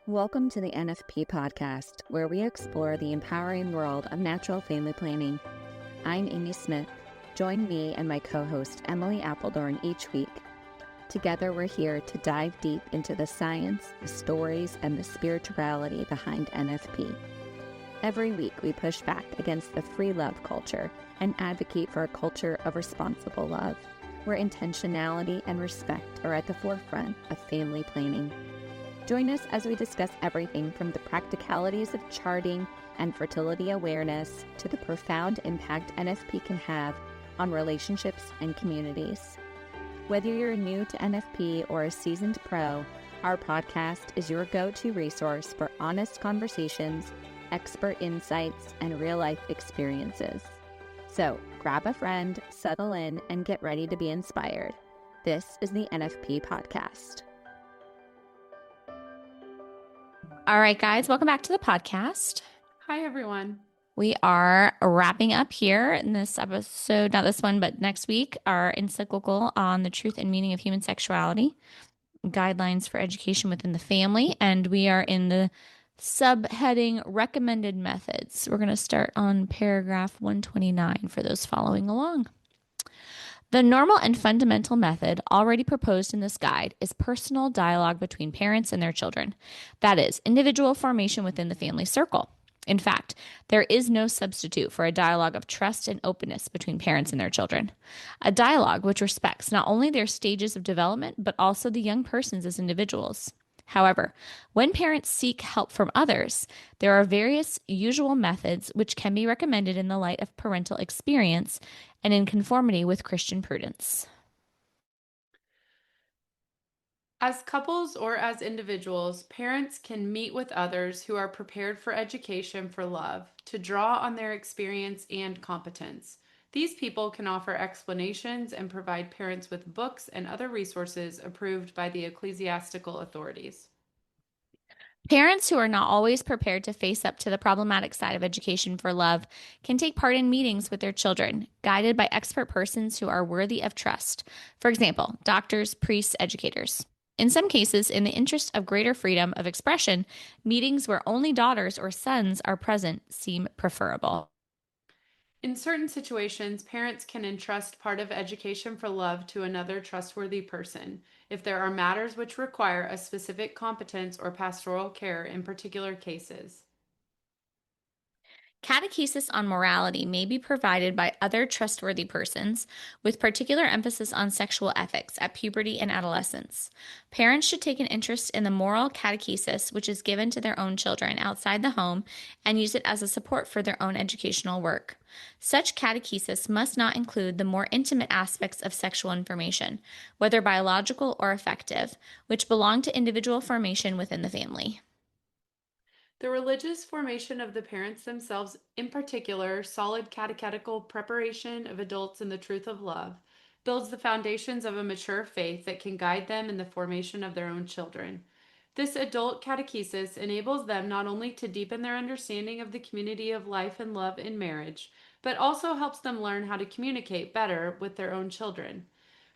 Welcome to the NFP Podcast, where we explore the empowering world of natural family planning. I'm Amy Smith. Join me and my co-host Emily Appledorn each week. Together, we're here to dive deep into the science, the stories, and the spirituality behind NFP. Every week, we push back against the free love culture and advocate for a culture of responsible love, where intentionality and respect are at the forefront of family planning. Join us as we discuss everything from the practicalities of charting and fertility awareness to the profound impact NFP can have on relationships and communities. Whether you're new to NFP or a seasoned pro, our podcast is your go-to resource for honest conversations, expert insights, and real-life experiences. So grab a friend, settle in, and get ready to be inspired. This is the NFP Podcast. All right, guys, welcome back to the podcast. Hi, everyone. We are wrapping up here in this episode, not this one, but next week, our encyclical on the truth and meaning of human sexuality, guidelines for education within the family. And we are in the subheading recommended methods. We're going to start on paragraph 129 for those following along. The normal and fundamental method already proposed in this guide is personal dialogue between parents and their children. That is, individual formation within the family circle. In fact, there is no substitute for a dialogue of trust and openness between parents and their children. A dialogue which respects not only their stages of development, but also the young persons as individuals. However, when parents seek help from others, there are various usual methods which can be recommended in the light of parental experience and in conformity with Christian prudence. As couples or as individuals, parents can meet with others who are prepared for education for love to draw on their experience and competence. These people can offer explanations and provide parents with books and other resources approved by the ecclesiastical authorities. Parents who are not always prepared to face up to the problematic side of education for love can take part in meetings with their children, guided by expert persons who are worthy of trust. For example, doctors, priests, educators. In some cases, in the interest of greater freedom of expression, meetings where only daughters or sons are present seem preferable. In certain situations, parents can entrust part of education for love to another trustworthy person if there are matters which require a specific competence or pastoral care in particular cases. Catechesis on morality may be provided by other trustworthy persons, with particular emphasis on sexual ethics at puberty and adolescence. Parents should take an interest in the moral catechesis which is given to their own children outside the home and use it as a support for their own educational work. Such catechesis must not include the more intimate aspects of sexual information, whether biological or affective, which belong to individual formation within the family. The religious formation of the parents themselves, in particular, solid catechetical preparation of adults in the truth of love, builds the foundations of a mature faith that can guide them in the formation of their own children. This adult catechesis enables them not only to deepen their understanding of the community of life and love in marriage, but also helps them learn how to communicate better with their own children.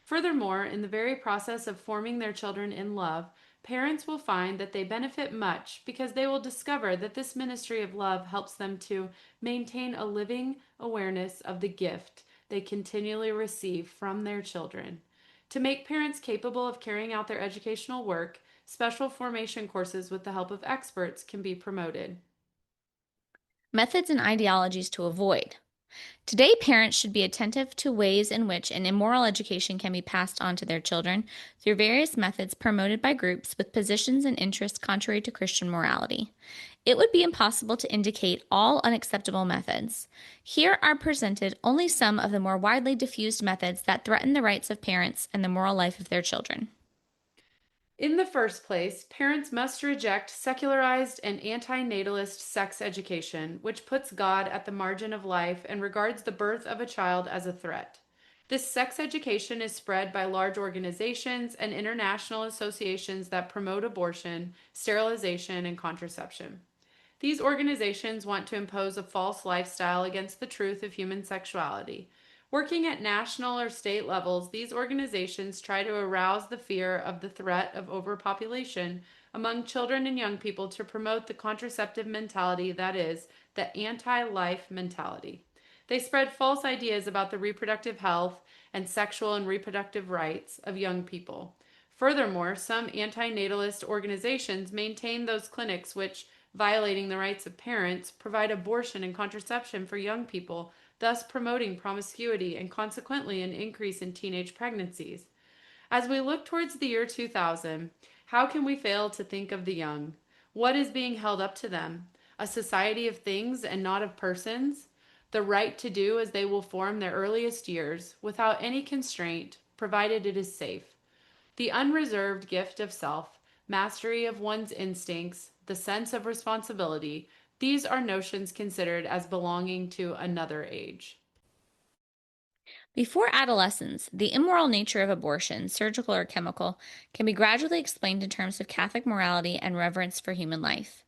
Furthermore, in the very process of forming their children in love, parents will find that they benefit much because they will discover that this ministry of love helps them to maintain a living awareness of the gift they continually receive from their children. To make parents capable of carrying out their educational work, special formation courses with the help of experts can be promoted. Methods and ideologies to avoid. Today, parents should be attentive to ways in which an immoral education can be passed on to their children through various methods promoted by groups with positions and interests contrary to Christian morality. It would be impossible to indicate all unacceptable methods. Here are presented only some of the more widely diffused methods that threaten the rights of parents and the moral life of their children. In the first place, parents must reject secularized and antinatalist sex education, which puts God at the margin of life and regards the birth of a child as a threat. This sex education is spread by large organizations and international associations that promote abortion, sterilization, and contraception. These organizations want to impose a false lifestyle against the truth of human sexuality. Working at national or state levels, these organizations try to arouse the fear of the threat of overpopulation among children and young people to promote the contraceptive mentality, that is, the anti-life mentality. They spread false ideas about the reproductive health and sexual and reproductive rights of young people. Furthermore, some antinatalist organizations maintain those clinics which, violating the rights of parents, provide abortion and contraception for young people, thus promoting promiscuity and consequently an increase in teenage pregnancies. As we look towards the year 2000, how can we fail to think of the young? What is being held up to them? A society of things and not of persons? The right to do as they will form their earliest years, without any constraint, provided it is safe. The unreserved gift of self, mastery of one's instincts, the sense of responsibility, these are notions considered as belonging to another age. Before adolescence, the immoral nature of abortion, surgical or chemical, can be gradually explained in terms of Catholic morality and reverence for human life.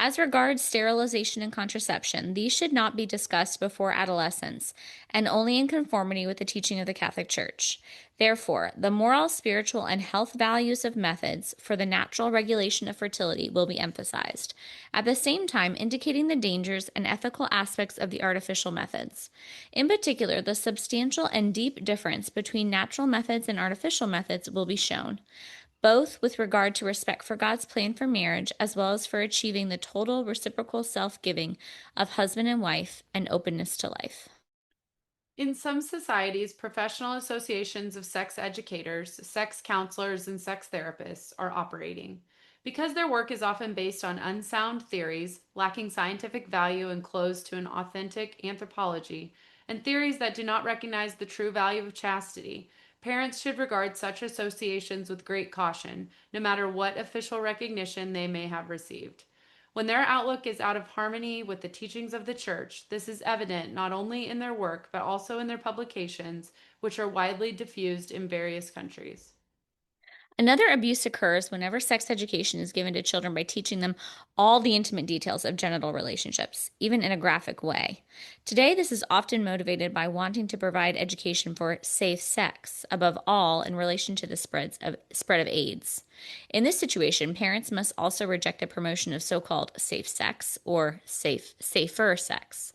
As regards sterilization and contraception, these should not be discussed before adolescence and only in conformity with the teaching of the Catholic Church. Therefore, the moral, spiritual, and health values of methods for the natural regulation of fertility will be emphasized, at the same time indicating the dangers and ethical aspects of the artificial methods. In particular, the substantial and deep difference between natural methods and artificial methods will be shown, both with regard to respect for God's plan for marriage as well as for achieving the total reciprocal self-giving of husband and wife and openness to life. In some societies, professional associations of sex educators, sex counselors, and sex therapists are operating. Because their work is often based on unsound theories, lacking scientific value and closed to an authentic anthropology, and theories that do not recognize the true value of chastity, parents should regard such associations with great caution, no matter what official recognition they may have received. When their outlook is out of harmony with the teachings of the Church, this is evident not only in their work, but also in their publications, which are widely diffused in various countries. Another abuse occurs whenever sex education is given to children by teaching them all the intimate details of genital relationships, even in a graphic way. Today, this is often motivated by wanting to provide education for safe sex, above all in relation to the spread of AIDS. In this situation, parents must also reject a promotion of so-called safe sex or safer sex,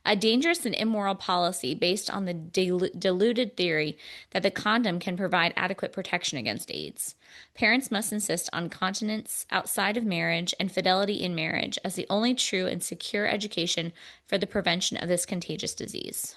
a dangerous and immoral policy based on the deluded theory that the condom can provide adequate protection against AIDS. Parents must insist on continence outside of marriage and fidelity in marriage as the only true and secure education for the prevention of this contagious disease.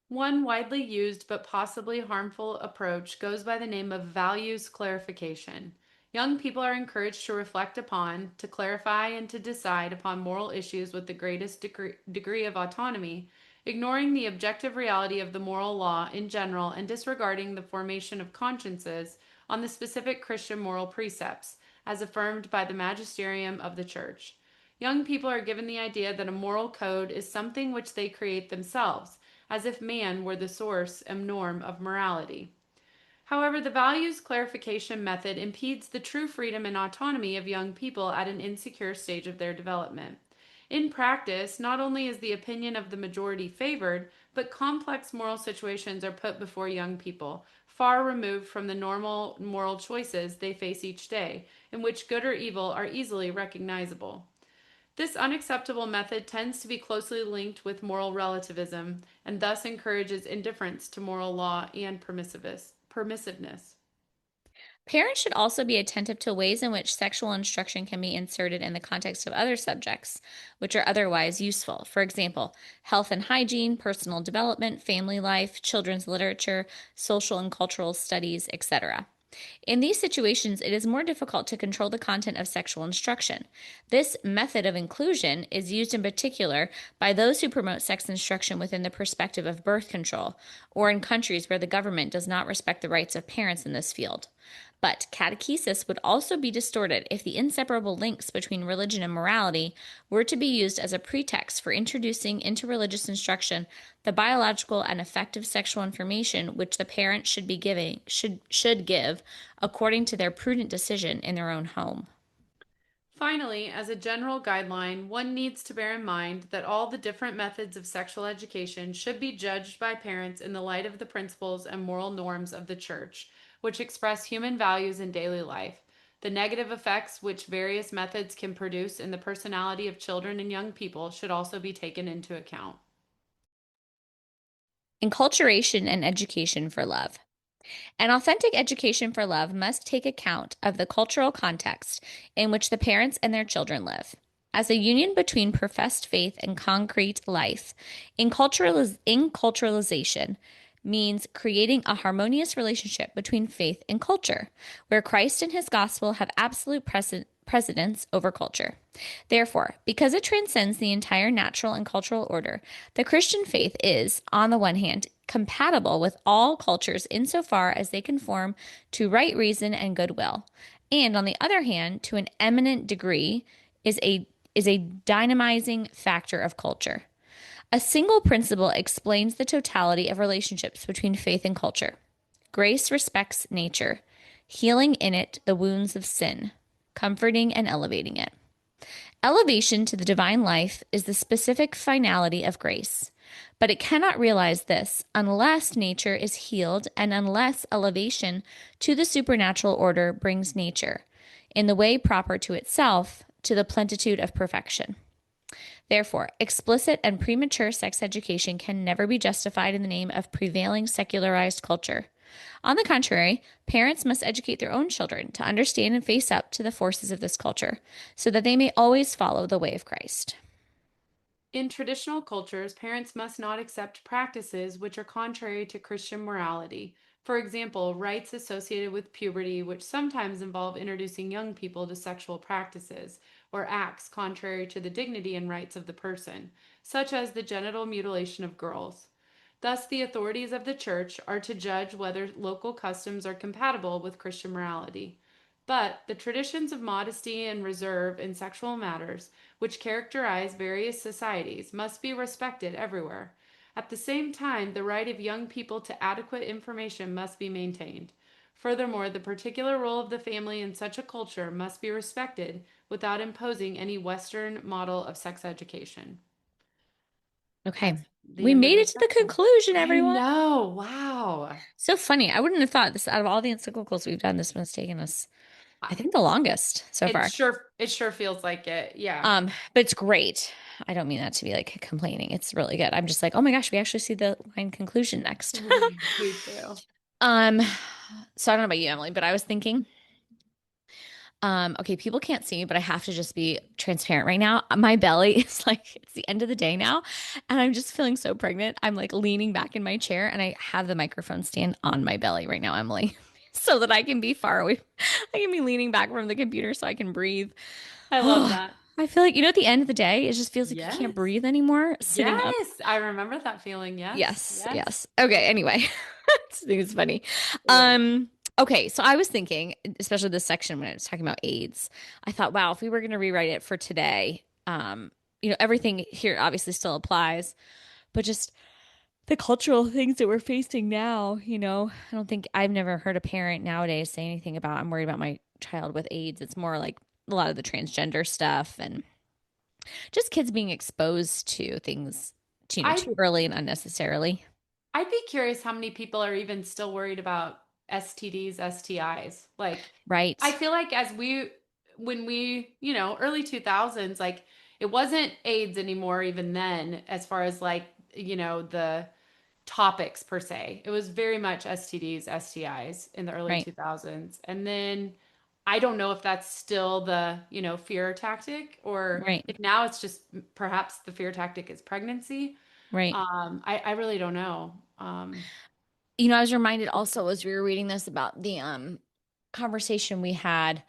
One widely used but possibly harmful approach goes by the name of values clarification. Young people are encouraged to reflect upon, to clarify, and to decide upon moral issues with the greatest degree of autonomy, ignoring the objective reality of the moral law in general and disregarding the formation of consciences on the specific Christian moral precepts, as affirmed by the magisterium of the Church. Young people are given the idea that a moral code is something which they create themselves, as if man were the source and norm of morality. However, the values clarification method impedes the true freedom and autonomy of young people at an insecure stage of their development. In practice, not only is the opinion of the majority favored, but complex moral situations are put before young people, far removed from the normal moral choices they face each day, in which good or evil are easily recognizable. This unacceptable method tends to be closely linked with moral relativism and thus encourages indifference to moral law and permissiveness. Parents should also be attentive to ways in which sexual instruction can be inserted in the context of other subjects, which are otherwise useful. For example, health and hygiene, personal development, family life, children's literature, social and cultural studies, etc. In these situations, it is more difficult to control the content of sexual instruction. This method of inclusion is used in particular by those who promote sex instruction within the perspective of birth control, or in countries where the government does not respect the rights of parents in this field. But catechesis would also be distorted if the inseparable links between religion and morality were to be used as a pretext for introducing into religious instruction the biological and effective sexual information which the parents should give according to their prudent decision in their own home. Finally, as a general guideline, one needs to bear in mind that all the different methods of sexual education should be judged by parents in the light of the principles and moral norms of the church, which express human values in daily life. The negative effects which various methods can produce in the personality of children and young people should also be taken into account. Enculturation and education for love. An authentic education for love must take account of the cultural context in which the parents and their children live. As a union between professed faith and concrete life, enculturalization means creating a harmonious relationship between faith and culture, where Christ and his gospel have absolute precedence over culture. Therefore, because it transcends the entire natural and cultural order, the Christian faith is, on the one hand, compatible with all cultures insofar as they conform to right reason and goodwill, and on the other hand, to an eminent degree, is a dynamizing factor of culture. A single principle explains the totality of relationships between faith and culture. Grace respects nature, healing in it the wounds of sin, comforting and elevating it. Elevation to the divine life is the specific finality of grace, but it cannot realize this unless nature is healed and unless elevation to the supernatural order brings nature, in the way proper to itself, to the plenitude of perfection. Therefore, explicit and premature sex education can never be justified in the name of prevailing secularized culture. On the contrary, parents must educate their own children to understand and face up to the forces of this culture, so that they may always follow the way of Christ. In traditional cultures, parents must not accept practices which are contrary to Christian morality. For example, rites associated with puberty, which sometimes involve introducing young people to sexual practices, or acts contrary to the dignity and rights of the person, such as the genital mutilation of girls. Thus, the authorities of the church are to judge whether local customs are compatible with Christian morality. But the traditions of modesty and reserve in sexual matters, which characterize various societies, must be respected everywhere. At the same time, the right of young people to adequate information must be maintained. Furthermore, the particular role of the family in such a culture must be respected without imposing any Western model of sex education. Okay. That's the We end of made the it to the section. conclusion, I everyone. know. Wow. So funny. I wouldn't have thought this out of all the encyclicals we've done, this one's taken us, I think, the longest so far. It sure feels like it. Yeah. But it's great. I don't mean that to be like complaining. It's really good. I'm just like, oh my gosh, we actually see the line conclusion next. We do. So I don't know about you, Emily, but I was thinking, okay, people can't see me, but I have to just be transparent right now. My belly is like, it's the end of the day now, and I'm just feeling so pregnant. I'm like leaning back in my chair, and I have the microphone stand on my belly right now, Emily, so that I can be far away. I can be leaning back from the computer so I can breathe. I love that. I feel like, at the end of the day, it just feels like you Yes. can't breathe anymore sitting up. Yes, I remember that feeling. Yes. Okay, anyway. I think it's funny. Yeah. Okay, so I was thinking, especially this section when it was talking about AIDS, I thought, wow, if we were going to rewrite it for today, everything here obviously still applies, but just the cultural things that we're facing now, I don't think I've never heard a parent nowadays say anything about, I'm worried about my child with AIDS. It's more like a lot of the transgender stuff and just kids being exposed to things, too early and unnecessarily. I'd be curious how many people are even still worried about STDs, STIs. Like, Right. I feel like when we, early 2000s, like it wasn't AIDS anymore even then, as far as like, the topics per se. It was very much STDs, STIs in the early 2000s. And then I don't know if that's still the, fear tactic or if now it's just perhaps the fear tactic is pregnancy. Right. I really don't know. I was reminded also as we were reading this about the conversation we had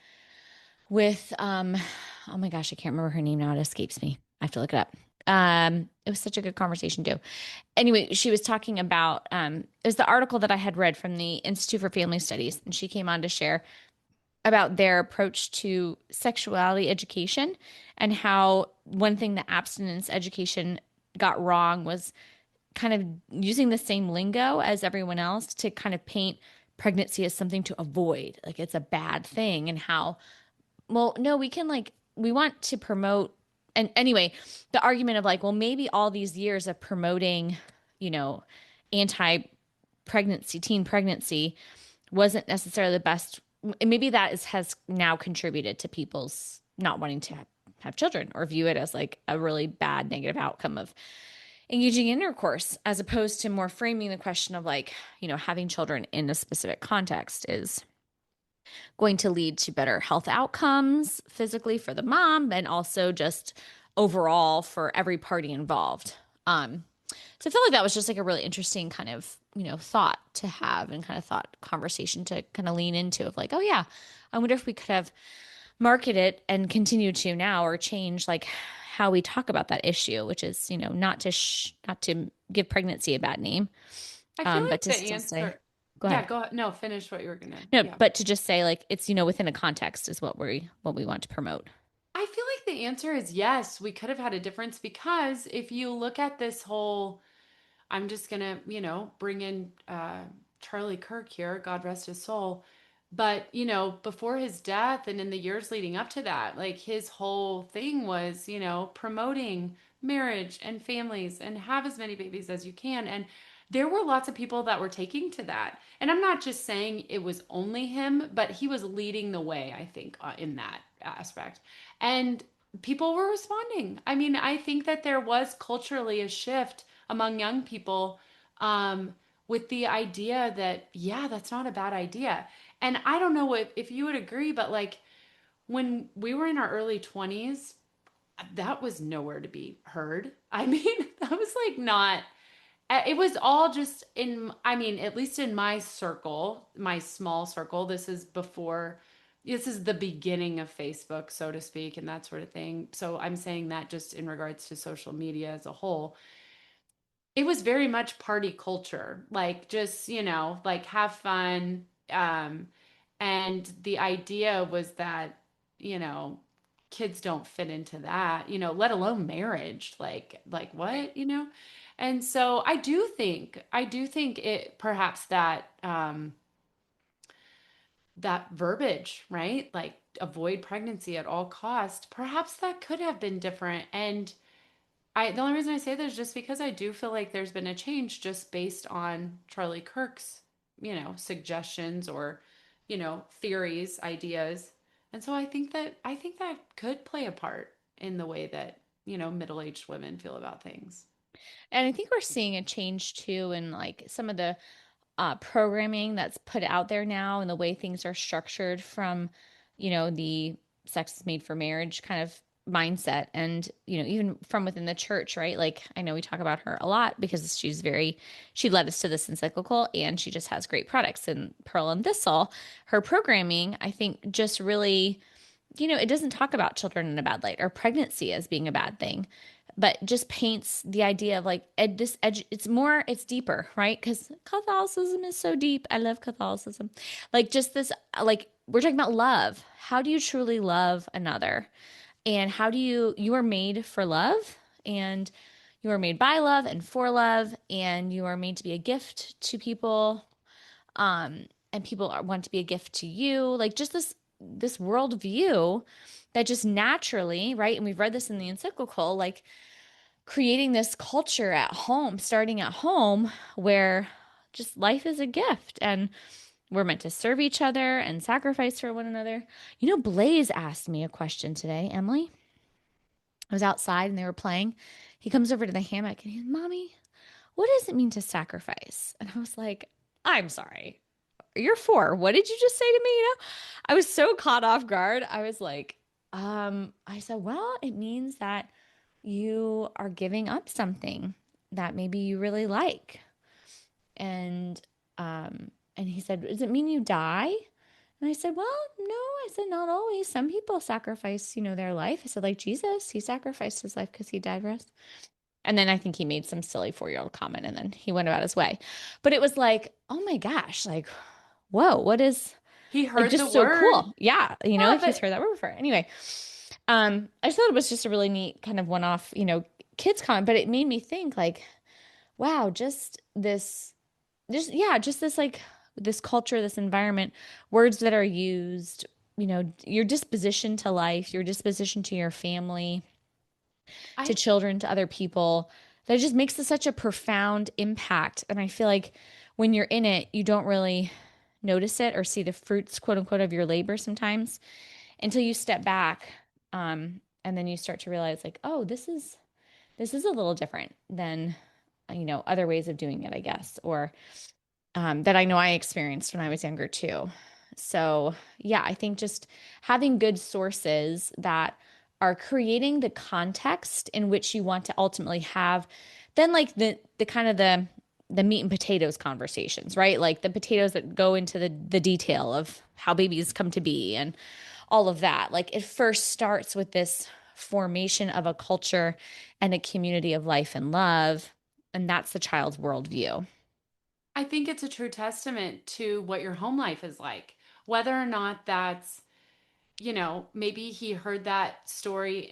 with oh my gosh, I can't remember her name now. It escapes me. I have to look it up. It was such a good conversation too. Anyway, she was talking about it was the article that I had read from the Institute for Family Studies, and she came on to share about their approach to sexuality education and how one thing that abstinence education got wrong was kind of using the same lingo as everyone else to kind of paint pregnancy as something to avoid, like it's a bad thing, and how, well, no, we can like want to promote, and anyway, the argument of like, well, maybe all these years of promoting, anti-pregnancy, teen pregnancy wasn't necessarily the best. Maybe that has now contributed to people's not wanting to have children or view it as like a really bad negative outcome of engaging in intercourse, as opposed to more framing the question of like, having children in a specific context is going to lead to better health outcomes physically for the mom and also just overall for every party involved. So I feel like that was just like a really interesting kind of, thought to have and kind of thought conversation to kind of lean into of like, oh yeah, I wonder if we could have marketed and continue to now or change like how we talk about that issue, which is, not to give pregnancy a bad name. I feel like but to the still say, answer. go Yeah, ahead. go ahead. No, finish what you were gonna. No, Yeah. but to just say like it's, within a context is what we want to promote. I feel like the answer is yes, we could have had a difference because if you look at this whole, I'm just gonna, bring in Charlie Kirk here, God rest his soul. But, before his death and in the years leading up to that, like his whole thing was, promoting marriage and families and have as many babies as you can. And there were lots of people that were taking to that. And I'm not just saying it was only him, but he was leading the way, I think, in that aspect. And people were responding. I mean, I think that there was culturally a shift among young people with the idea that, yeah, that's not a bad idea. And I don't know if you would agree, but like when we were in our early 20s, that was nowhere to be heard. I mean, that was like not, it was all just in, I mean, at least in my circle, my small circle, this is the beginning of Facebook, so to speak, and that sort of thing. So I'm saying that just in regards to social media as a whole. It was very much party culture, like just, like have fun. And the idea was that, you know, kids don't fit into that, let alone marriage. Like what, And so I do think it perhaps that verbiage, right? Like avoid pregnancy at all cost. Perhaps that could have been different. And the only reason I say that is just because I do feel like there's been a change just based on Charlie Kirk's, suggestions or, theories, ideas. And so I think that could play a part in the way that, middle-aged women feel about things. And I think we're seeing a change too in like some of the programming that's put out there now and the way things are structured from, the sex is made for marriage kind of mindset. And, even from within the church, right? Like I know we talk about her a lot because she led us to this encyclical and she just has great products. And Pearl and Thistle, her programming, I think just really, it doesn't talk about children in a bad light or pregnancy as being a bad thing, but just paints the idea of like it's deeper, right? Because Catholicism is so deep. I love Catholicism. Like just this, like we're talking about love. How do you truly love another? And how do you are made for love and you are made by love and for love and you are made to be a gift to people. And people want to be a gift to you. Like just this worldview that just naturally, right? And we've read this in the encyclical, like creating this culture at home, starting at home, where just life is a gift and we're meant to serve each other and sacrifice for one another. Blaze asked me a question today, Emily. I was outside and they were playing. He comes over to the hammock and he's, Mommy, what does it mean to sacrifice? And I was like, I'm sorry. You're 4. What did you just say to me? I was so caught off guard. I was like, I said, well, it means that you are giving up something that maybe you really like. And he said, does it mean you die? And I said, well, no, I said, not always. Some people sacrifice, their life. I said, like Jesus, he sacrificed his life because he died for us. And then I think he made some silly 4-year-old comment and then he went about his way. But it was like, oh my gosh, like, whoa, what is He like heard just the so word. cool. Yeah. Yeah, If he's heard that word before. Anyway, I just thought it was just a really neat kind of one-off, kids comment, but it made me think like, wow, just this like this culture, this environment, words that are used, your disposition to life, your disposition to your family, to I children, to other people, that it just makes such a profound impact. And I feel like when you're in it, you don't really notice it or see the fruits, quote unquote, of your labor sometimes until you step back. And then you start to realize like, oh, this is a little different than, other ways of doing it, I guess, or that I know I experienced when I was younger too. So, yeah, I think just having good sources that are creating the context in which you want to ultimately have, then like the kind of the meat and potatoes conversations, right? Like the potatoes that go into the detail of how babies come to be and all of that. Like it first starts with this formation of a culture and a community of life and love, and that's the child's worldview. I think it's a true testament to what your home life is like, whether or not that's, maybe he heard that story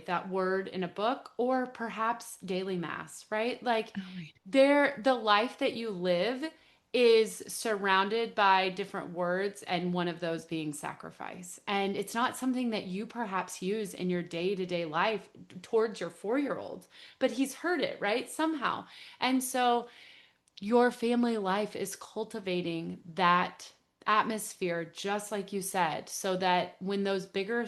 that word in a book, or perhaps daily mass, right? Like Oh, right. the life that you live is surrounded by different words, and one of those being sacrifice. And it's not something that you perhaps use in your day-to-day life towards your 4-year-old, but he's heard it, right? Somehow. And so your family life is cultivating that atmosphere, just like you said, so that when those bigger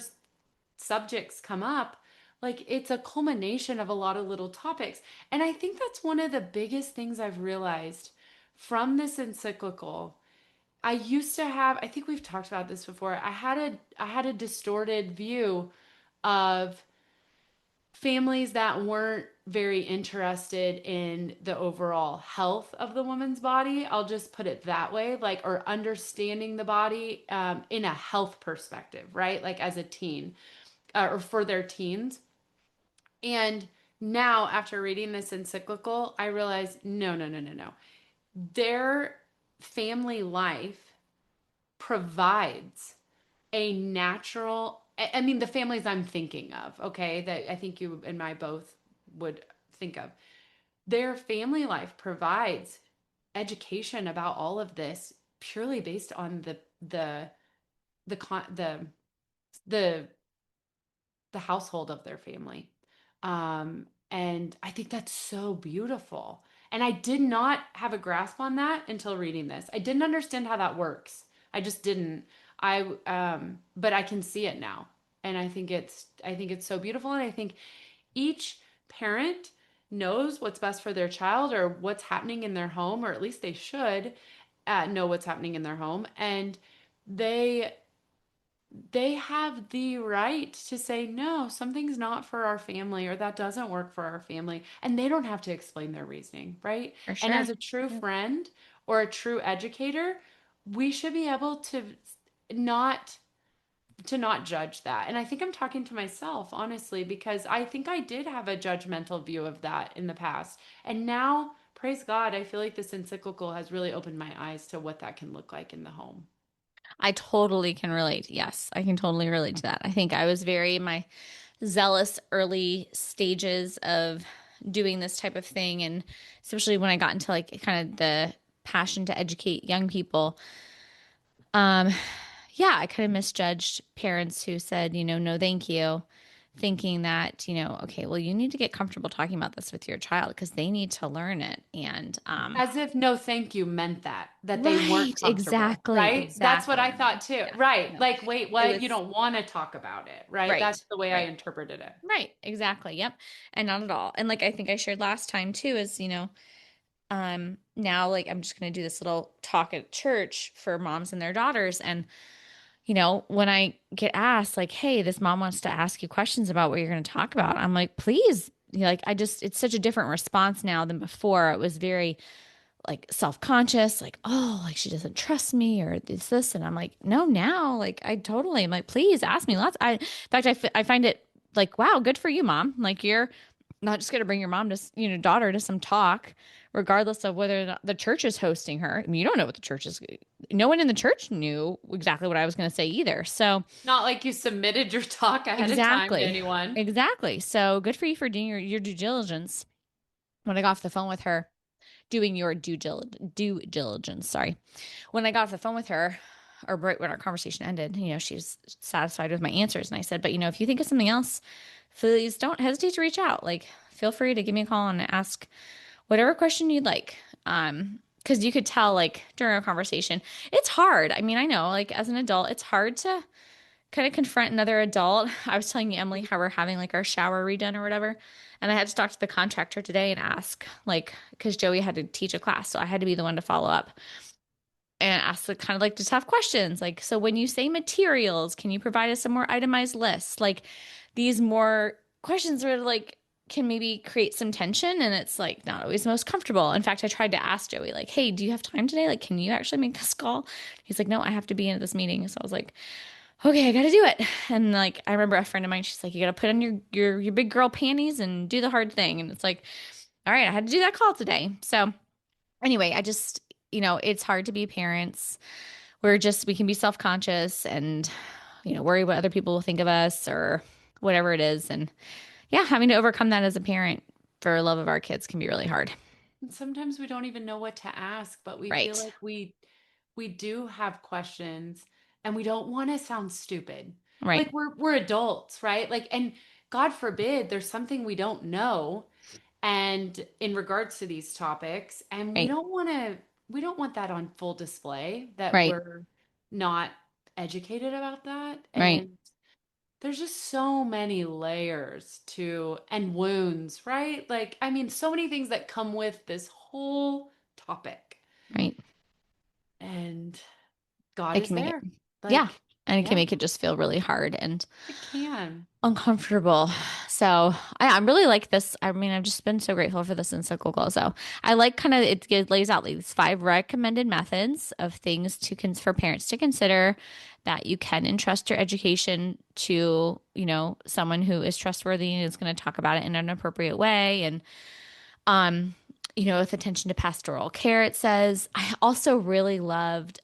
subjects come up, like it's a culmination of a lot of little topics. And I think that's one of the biggest things I've realized from this encyclical. I used to have, I think we've talked about this before. I had a distorted view of families that weren't very interested in the overall health of the woman's body. I'll just put it that way, like, or understanding the body in a health perspective, right? Like as a teen or for their teens. And now, after reading this encyclical, I realize no, no, no, no, no. Their family life provides a natural, I mean, the families I'm thinking of, okay, that I think you and I both would think of, their family life provides education about all of this purely based on the the the household of their family. And I think that's so beautiful. And I did not have a grasp on that until reading this. I didn't understand how that works. I just didn't. But I can see it now. And I think it's so beautiful. And I think each parent knows what's best for their child or what's happening in their home, or at least they should know what's happening in their home. And they they have the right to say, no, something's not for our family, or that doesn't work for our family. And they don't have to explain their reasoning, right? For And sure. as a true Yep. friend or a true educator, we should be able not not judge that. And I think I'm talking to myself, honestly, because I think I did have a judgmental view of that in the past. And now, praise God, I feel like this encyclical has really opened my eyes to what that can look like in the home. I totally can relate. Yes, I can totally relate to that. I think I was very in my zealous early stages of doing this type of thing. And especially when I got into like kind of the passion to educate young people. Um, yeah, I kind of misjudged parents who said, no, thank you, thinking that, okay, well, you need to get comfortable talking about this with your child because they need to learn it. And As if no thank you meant that they weren't right, comfortable, exactly, right? That's what I exactly. thought too. Yeah, Right. no, Like, wait, it what? You was don't want to talk about it, right? right, That's the way I right, interpreted it. right, exactly. Yep. And not at all. And like I think I shared last time too, is, now like I'm just going to do this little talk at church for moms and their daughters. And when I get asked, like, hey, this mom wants to ask you questions about what you're going to talk about, I'm like, please. Like, it's such a different response now than before. It was very like self-conscious, like, oh, like she doesn't trust me or this. And I'm like, no, now, like, I totally am like, please ask me lots. In fact, I find it like, wow, good for you, mom. Like, you're not just going to bring your mom to, daughter to some talk, regardless of whether or not the church is hosting her. I mean, you don't know what the church is. No one in the church knew exactly what I was going to say either. So, Not like you submitted your talk ahead of time to exactly. anyone. Exactly. So, good for you for doing your due diligence. When I got off the phone with her, doing your due diligence, sorry. When I got off the phone with her, or right when our conversation ended, she was satisfied with my answers. And I said, but if you think of something else, please don't hesitate to reach out. Like, feel free to give me a call and ask whatever question you'd like. Because you could tell, like, during our conversation, it's hard. I mean, I know, like, as an adult, it's hard to kind of confront another adult. I was telling you, Emily, how we're having like our shower redone or whatever. And I had to talk to the contractor today and ask, like, because Joey had to teach a class. So I had to be the one to follow up and ask the kind of like the tough questions. Like, so when you say materials, can you provide us some more itemized lists? Like, these more questions where like can maybe create some tension, and it's like not always the most comfortable. In fact, I tried to ask Joey, like, hey, do you have time today? Like, can you actually make this call? He's like, no, I have to be in this meeting. So I was like, okay, I got to do it. And like, I remember a friend of mine, she's like, you got to put on your big girl panties and do the hard thing. And it's like, all right, I had to do that call today. So anyway, I just, it's hard to be parents. We can be self-conscious and, worry what other people will think of us or whatever it is. And yeah, having to overcome that as a parent for love of our kids can be really hard. And sometimes we don't even know what to ask, but we feel Right. like we do have questions and we don't want to sound stupid. Right. Like we're adults, right? Like, and God forbid there's something we don't know and in regards to these topics, and Right. we don't want that on full display that Right. we're not educated about that. Right. And there's just so many layers to and wounds, right? Like, I mean, so many things that come with this whole topic. Right. And God It is can make it, there. yeah. Like, And it can yeah, make it just feel really hard and it can. uncomfortable. So I really like this. I mean, I've just been so grateful for this encyclical. So I like kind of it lays out these 5 recommended methods of things for parents to consider that you can entrust your education to, someone who is trustworthy and is going to talk about it in an appropriate way. And, with attention to pastoral care, it says. I also really loved,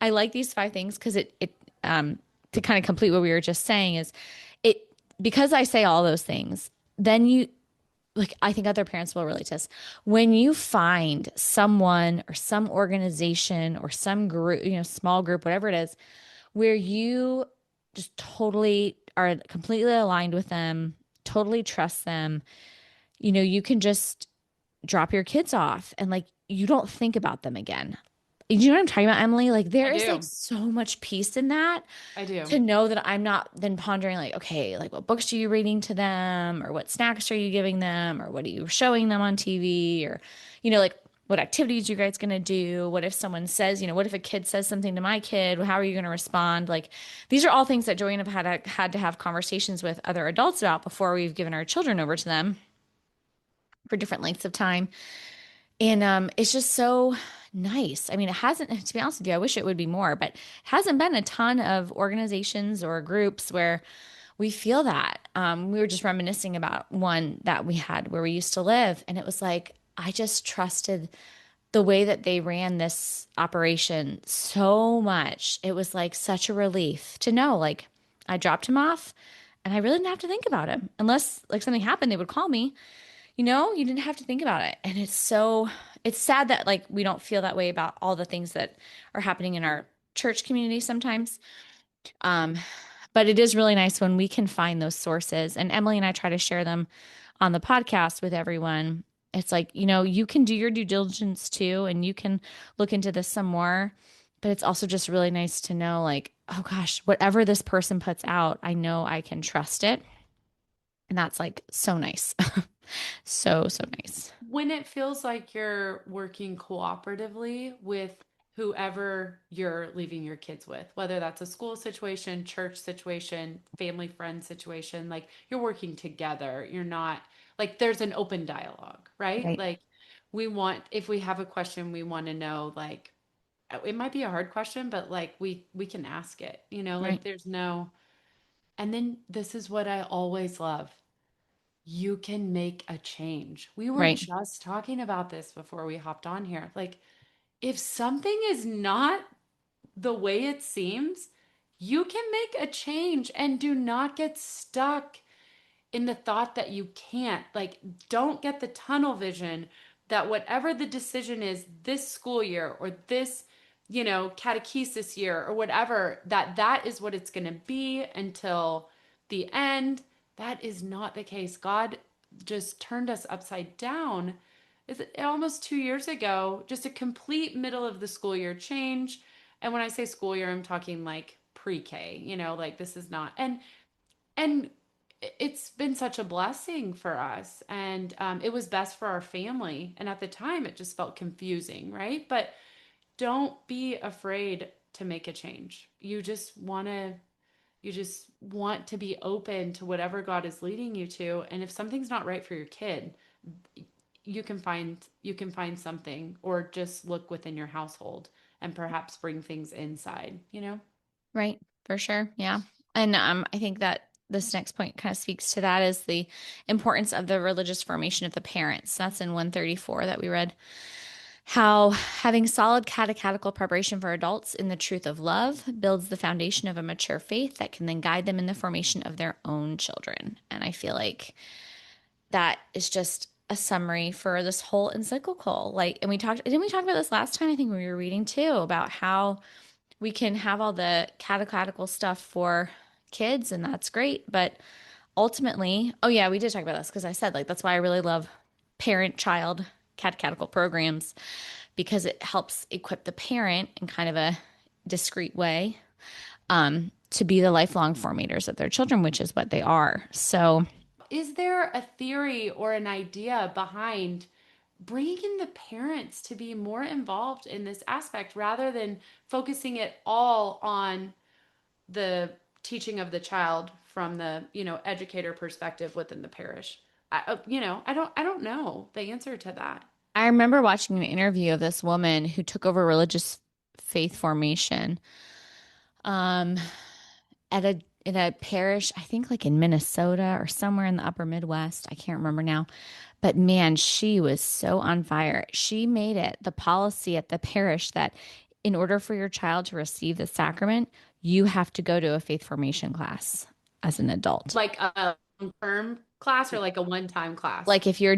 I like these 5 things because to kind of complete what we were just saying is it, because I say all those things, then I think other parents will relate to this. When you find someone or some organization or some group, small group, whatever it is, where you just totally are completely aligned with them, totally trust them, you can just drop your kids off and like, you don't think about them again. You know what I'm talking about, Emily? Like, there is like so much peace in that. I do. To know that I'm not then pondering like, okay, like what books are you reading to them, or what snacks are you giving them, or what are you showing them on TV, or, like what activities you guys going to do? What if someone says, what if a kid says something to my kid? How are you going to respond? Like, these are all things that Joey and I have had to have conversations with other adults about before we've given our children over to them for different lengths of time. And it's just so nice. I mean, it hasn't, to be honest with you, I wish it would be more, but it hasn't been a ton of organizations or groups where we feel that. We were just reminiscing about one that we had where we used to live. And it was like, I just trusted the way that they ran this operation so much. It was like such a relief to know, like, I dropped him off and I really didn't have to think about him unless like something happened, they would call me. You didn't have to think about it. And it's sad that like we don't feel that way about all the things that are happening in our church community sometimes. But it is really nice when we can find those sources. And Emily and I try to share them on the podcast with everyone. It's like, you can do your due diligence too, and you can look into this some more. But it's also just really nice to know, like, oh gosh, whatever this person puts out, I know I can trust it. And that's like so nice. So, so nice. When it feels like you're working cooperatively with whoever you're leaving your kids with, whether that's a school situation, church situation, family friend situation, like you're working together. You're not like there's an open dialogue, right? Right. Like if we have a question, we want to know, like, it might be a hard question, but like we can ask it, like Right. there's no, and then this is what I always love. You can make a change. We were Right. just talking about this before we hopped on here. Like, if something is not the way it seems, you can make a change and do not get stuck in the thought that you can't. Like, don't get the tunnel vision that whatever the decision is this school year or this catechesis year or whatever, that is what it's going to be until the end. That is not the case. God just turned us upside down. It's almost 2 years ago, just a complete middle of the school year change. And when I say school year, I'm talking like pre-K, like this is not, and it's been such a blessing for us. And it was best for our family. And at the time, it just felt confusing, right? But don't be afraid to make a change. You just want to be open to whatever God is leading you to. And if something's not right for your kid, you can find something, or just look within your household and perhaps bring things inside. Right. For sure. Yeah. And I think that this next point kind of speaks to that, is the importance of the religious formation of the parents. That's in 134 that we read. How having solid catechetical preparation for adults in the truth of love builds the foundation of a mature faith that can then guide them in the formation of their own children. And I feel like that is just a summary for this whole encyclical. Didn't we talk about this last time? I think we were reading too, about how we can have all the catechetical stuff for kids, and that's great. But ultimately, oh yeah, we did talk about this, because I said, like, that's why I really love parent-child catechetical programs, because it helps equip the parent in kind of a discreet way to be the lifelong formators of their children, which is what they are. So Is there a theory or an idea behind bringing in the parents to be more involved in this aspect rather than focusing it all on the teaching of the child from the educator perspective within the parish? I don't know the answer to that. I remember watching an interview of this woman who took over religious faith formation um, at a parish, I think like in Minnesota or somewhere in the upper Midwest. I can't remember now. But man, she was so on fire. She made it the policy at the parish that in order for your child to receive the sacrament, you have to go to a faith formation class as an adult. Like a long-term class or like a one-time class? Like if your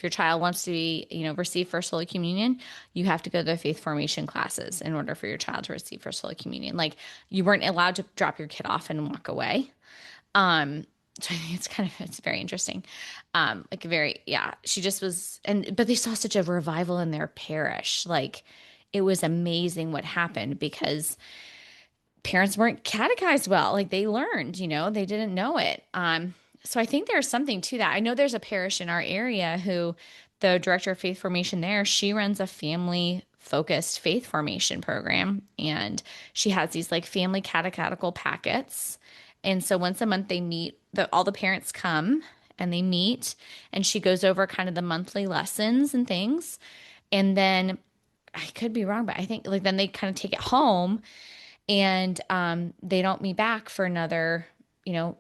child wants to be, receive First Holy Communion, you have to go to the faith formation classes in order for your child to receive First Holy Communion. Like, you weren't allowed to drop your kid off and walk away. So I think it's very interesting. She just was, but they saw such a revival in their parish. Like, it was amazing what happened, because parents weren't catechized well. Like, they learned, they didn't know it. So I think there's something to that. I know there's a parish in our area who the director of faith formation there, she runs a family focused faith formation program, and she has these like family catechetical packets. And so once a month they meet, all the parents come and they meet, and she goes over kind of the monthly lessons and things. And then I could be wrong, but I think like then they kind of take it home, and they don't meet back for another,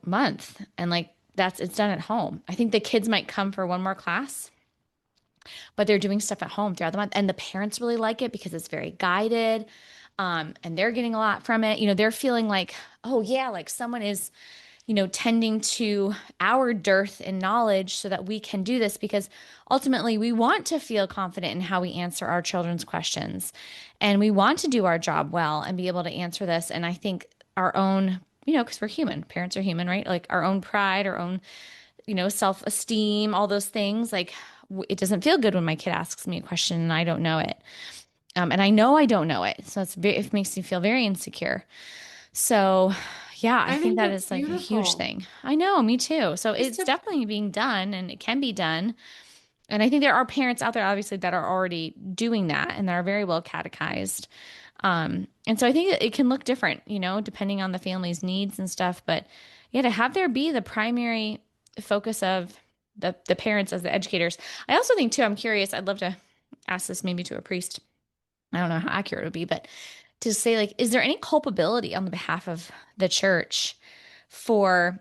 month. And like it's done at home. I think the kids might come for one more class, but they're doing stuff at home throughout the month. And the parents really like it because it's very guided. And they're getting a lot from it. They're feeling like, oh yeah, like someone is, tending to our dearth in knowledge so that we can do this, because ultimately we want to feel confident in how we answer our children's questions, and we want to do our job well and be able to answer this. And I think our own, because we're human, parents are human, right? Like our own pride, our own, self-esteem, all those things. Like it doesn't feel good when my kid asks me a question and I don't know it. And I know I don't know it. So it makes me feel very insecure. So yeah, I think that is like a huge thing. I know, me too. So it's definitely being done, and it can be done. And I think there are parents out there, obviously, that are already doing that and that are very well catechized. And so I think it can look different, depending on the family's needs and stuff. But yeah, to have there be the primary focus of the parents as the educators. I also think too, I'm curious, I'd love to ask this maybe to a priest. I don't know how accurate it would be, but to say, like, is there any culpability on the behalf of the church for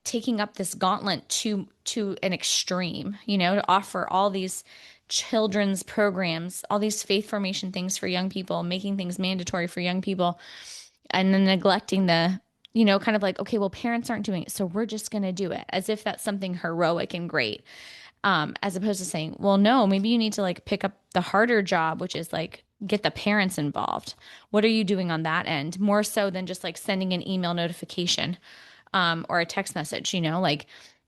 taking up this gauntlet to an extreme, to offer all these children's programs, all these faith formation things for young people, making things mandatory for young people, and then neglecting the, kind of like, okay, well, parents aren't doing it, so we're just going to do it, as if that's something heroic and great. as opposed to saying, well, no, maybe you need to like pick up the harder job, which is like get the parents involved. What are you doing on that end? More so than just like sending an email notification, or a text message, like,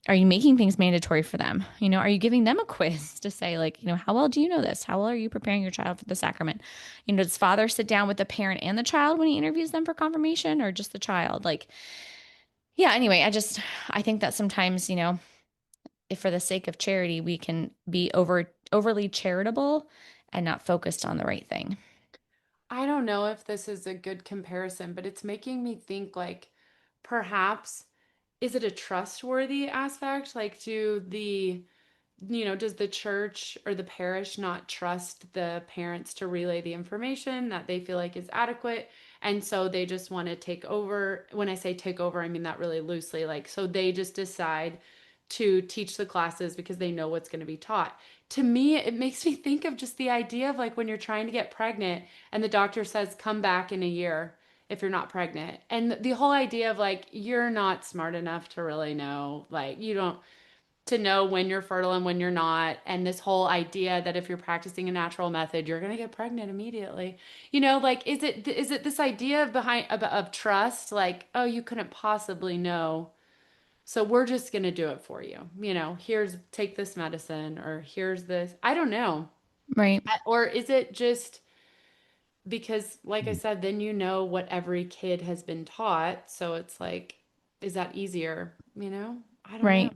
are you making things mandatory for them? Are you giving them a quiz to say like, how well do you know this? How well are you preparing your child for the sacrament? Does father sit down with the parent and the child when he interviews them for confirmation, or just the child? Like, yeah, anyway, I think that sometimes, if for the sake of charity, we can be overly charitable and not focused on the right thing. I don't know if this is a good comparison, but it's making me think like perhaps is it a trustworthy aspect? Like, does the church or the parish not trust the parents to relay the information that they feel like is adequate? And so they just want to take over. When I say take over, I mean that really loosely. Like, so they just decide to teach the classes because they know what's going to be taught. To me, it makes me think of just the idea of like when you're trying to get pregnant and the doctor says, come back in a year if you're not pregnant. And the whole idea of like, you're not smart enough to really know, like, you don't to know when you're fertile and when you're not. And this whole idea that if you're practicing a natural method, you're going to get pregnant immediately. Like, is it this idea of trust? Like, oh, you couldn't possibly know. So we're just going to do it for you. Take this medicine or here's this. I don't know. Right. Or is it just because, like I said, then what every kid has been taught. So it's like, is that easier? I don't know. Right.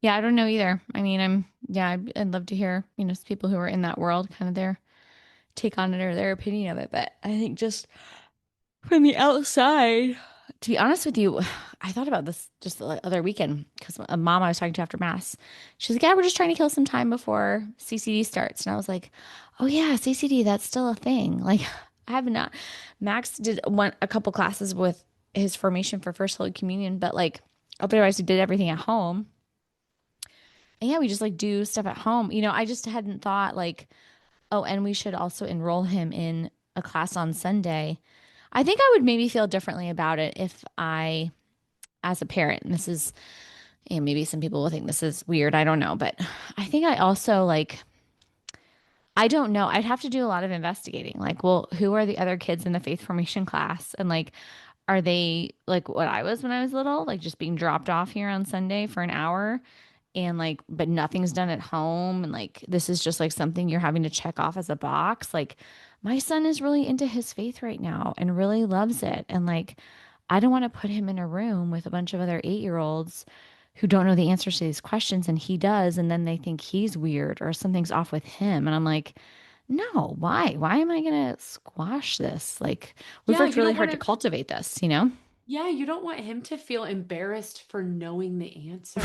Yeah, I don't know either. I mean, I'd love to hear, people who are in that world, kind of their take on it or their opinion of it. But I think just from the outside, to be honest with you, I thought about this just the other weekend because a mom I was talking to after mass, she's like, yeah, we're just trying to kill some time before CCD starts. And I was like, oh yeah, CCD, that's still a thing. Like I have not, Max did a couple classes with his formation for First Holy Communion, but like otherwise we did everything at home. And yeah, we just like do stuff at home. I just hadn't thought like, oh, and we should also enroll him in a class on Sunday. I think I would maybe feel differently about it if I, as a parent, and this is, maybe some people will think this is weird. I don't know. But I think I also like, I don't know. I'd have to do a lot of investigating. Like, well, who are the other kids in the faith formation class? And like, are they like what I was when I was little, like just being dropped off here on Sunday for an hour? And like, but nothing's done at home. And like, this is just like something you're having to check off as a box. Like, my son is really into his faith right now and really loves it. And like, I don't want to put him in a room with a bunch of other 8-year-olds who don't know the answers to these questions and he does. And then they think he's weird or something's off with him. And I'm like, no, why? Why am I going to squash this? Like, we've Yeah, worked you really don't hard want to to. cultivate this, Yeah, you don't want him to feel embarrassed for knowing the answer.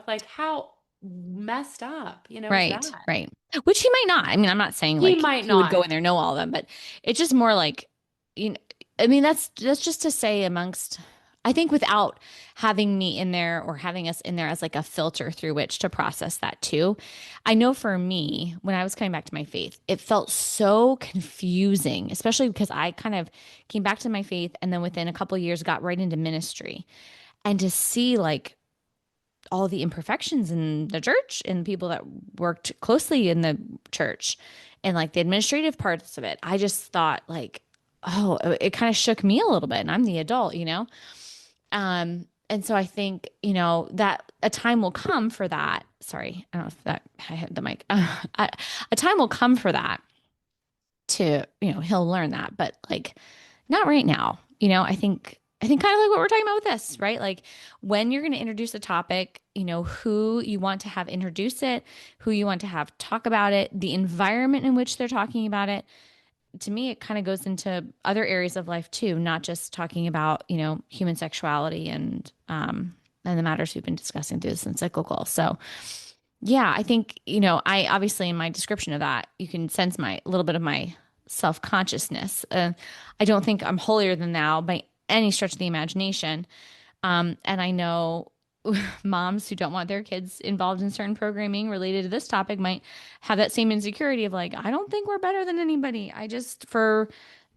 Like how messed up, is that? Right, right. Which he might not. I mean, I'm not saying He like might he would go not. in there know all of them, but it's just more like, you know, I mean, that's just to say amongst, I think without having me in there or having us in there as like a filter through which to process that too. I know for me, when I was coming back to my faith, it felt so confusing, especially because I kind of came back to my faith and then within a couple of years got right into ministry. And to see like all the imperfections in the church and people that worked closely in the church and like the administrative parts of it. I just thought like, oh, it kind of shook me a little bit. And I'm the adult. And so I think, that a time will come for that. Sorry, I don't know if that I had the mic. A time will come for that to, he'll learn that, but like not right now. I think kind of like what we're talking about with this, right? Like when you're going to introduce a topic, who you want to have introduce it, who you want to have talk about it, the environment in which they're talking about it. To me, it kind of goes into other areas of life too, not just talking about, human sexuality and the matters we've been discussing through this encyclical. So yeah, I think, I obviously in my description of that, you can sense a little bit of my self-consciousness. I don't think I'm holier than thou by any stretch of the imagination. And I know moms who don't want their kids involved in certain programming related to this topic might have that same insecurity of like, I don't think we're better than anybody. I just, for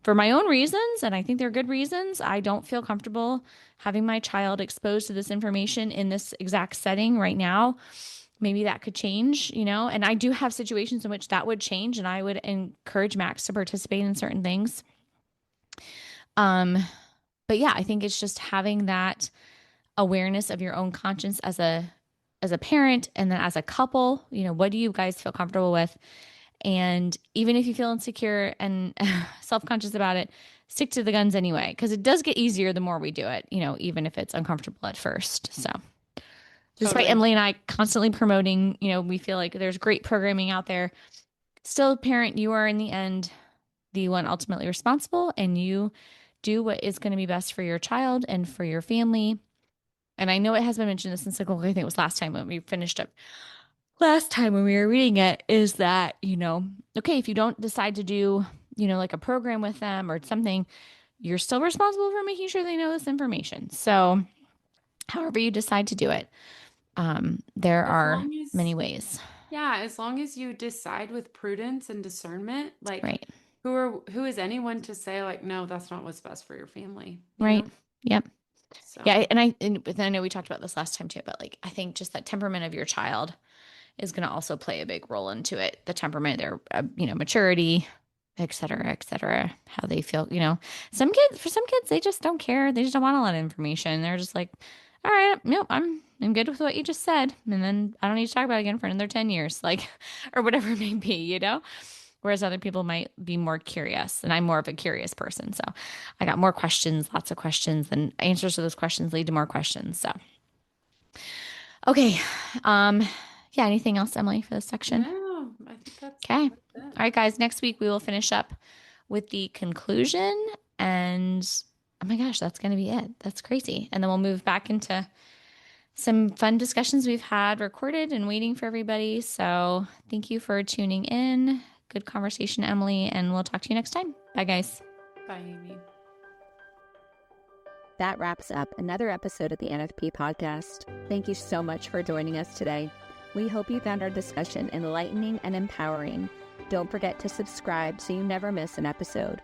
my own reasons, and I think they're good reasons, I don't feel comfortable having my child exposed to this information in this exact setting right now. maybe that could change, and I do have situations in which that would change, and I would encourage Max to participate in certain things. But yeah, I think it's just having that awareness of your own conscience as a parent, and then as a couple, what do you guys feel comfortable with? And even if you feel insecure and self-conscious about it, stick to the guns anyway, because it does get easier the more we do it, even if it's uncomfortable at first. So despite Totally. Emily and I constantly promoting, we feel like there's great programming out there. Still, parent, you are in the end the one ultimately responsible, and you do what is going to be best for your child and for your family. And I know it has been mentioned this in cyclical, I think it was last time when we finished up. Last time when we were reading it, is that, okay, if you don't decide to do, like a program with them or something, you're still responsible for making sure they know this information. So however you decide to do it, there are many ways. Yeah, as long as you decide with prudence and discernment, like Right. who is anyone to say like, no, that's not what's best for your family, Right. know? Yep. So Yeah. And I know we talked about this last time too, but like, I think just that temperament of your child is going to also play a big role into it. The temperament, their, maturity, et cetera, how they feel, for some kids, they just don't care. They just don't want a lot of information. They're just like, all right, nope, I'm good with what you just said. And then I don't need to talk about it again for another 10 years, like, or whatever it may be, Whereas other people might be more curious, and I'm more of a curious person. So I got more questions, lots of questions, and answers to those questions lead to more questions. So, okay. Yeah. Anything else, Emily, for this section? no, I think that's Okay. it. All right, guys. Next week we will finish up with the conclusion, and oh my gosh, that's going to be it. That's crazy. And then we'll move back into some fun discussions we've had recorded and waiting for everybody. So thank you for tuning in. Good conversation, Emily, and we'll talk to you next time. Bye, guys. Bye, Amy. That wraps up another episode of the NFP Podcast. Thank you so much for joining us today. We hope you found our discussion enlightening and empowering. Don't forget to subscribe so you never miss an episode.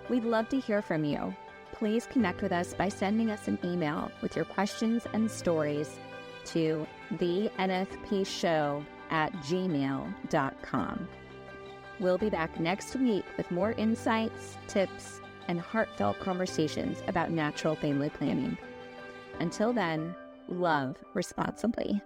We'd love to hear from you. Please connect with us by sending us an email with your questions and stories to thenfpshow@gmail.com. We'll be back next week with more insights, tips, and heartfelt conversations about natural family planning. Until then, love responsibly.